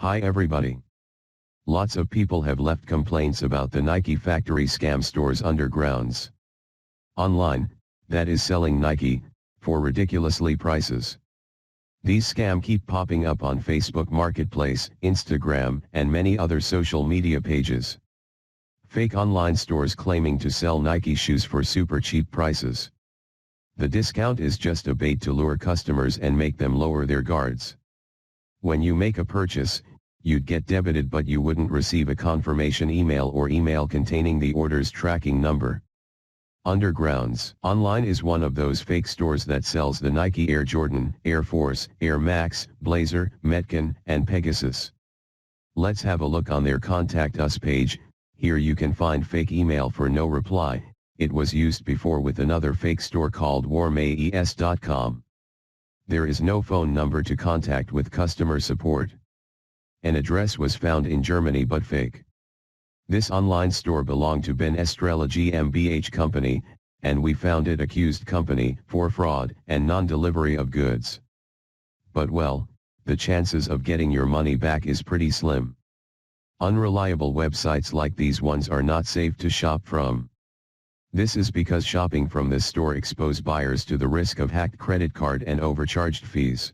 Hi everybody. Lots of people have left complaints about the Nike factory scam stores Undergroundes.online, that is selling Nike, for ridiculously prices. These scams keep popping up on Facebook Marketplace, Instagram, and many other social media pages. Fake online stores claiming to sell Nike shoes for super cheap prices. The discount is just a bait to lure customers and make them lower their guards. When you make a purchase, you'd get debited but you wouldn't receive a confirmation email or email containing the order's tracking number. Undergroundes.online is one of those fake stores that sells the Nike Air Jordan, Air Force, Air Max, Blazer, Metcon, and Pegasus. Let's have a look on their Contact Us page. Here you can find fake email for no reply. It was used before with another fake store called undergoundes.com. There is no phone number to contact with customer support. An address was found in Germany but fake. This online store belonged to Ben Estrella GmbH company, and we found it accused company for fraud and non-delivery of goods. But well, the chances of getting your money back is pretty slim. Unreliable websites like these ones are not safe to shop from. This is because shopping from this store exposes buyers to the risk of hacked credit card and overcharged fees.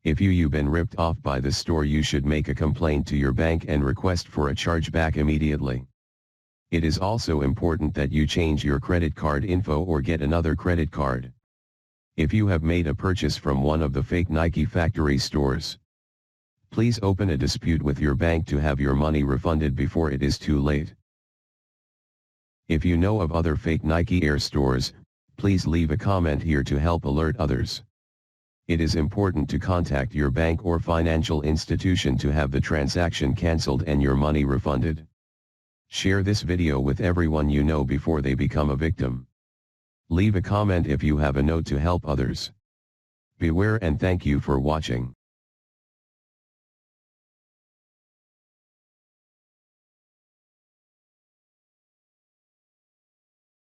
If you've been ripped off by the store, you should make a complaint to your bank and request for a chargeback immediately. It is also important that you change your credit card info or get another credit card. If you have made a purchase from one of the fake Nike factory stores, please open a dispute with your bank to have your money refunded before it is too late. If you know of other fake Nike Air stores, please leave a comment here to help alert others. It is important to contact your bank or financial institution to have the transaction cancelled and your money refunded. Share this video with everyone you know before they become a victim. Leave a comment if you have a note to help others. Beware and thank you for watching.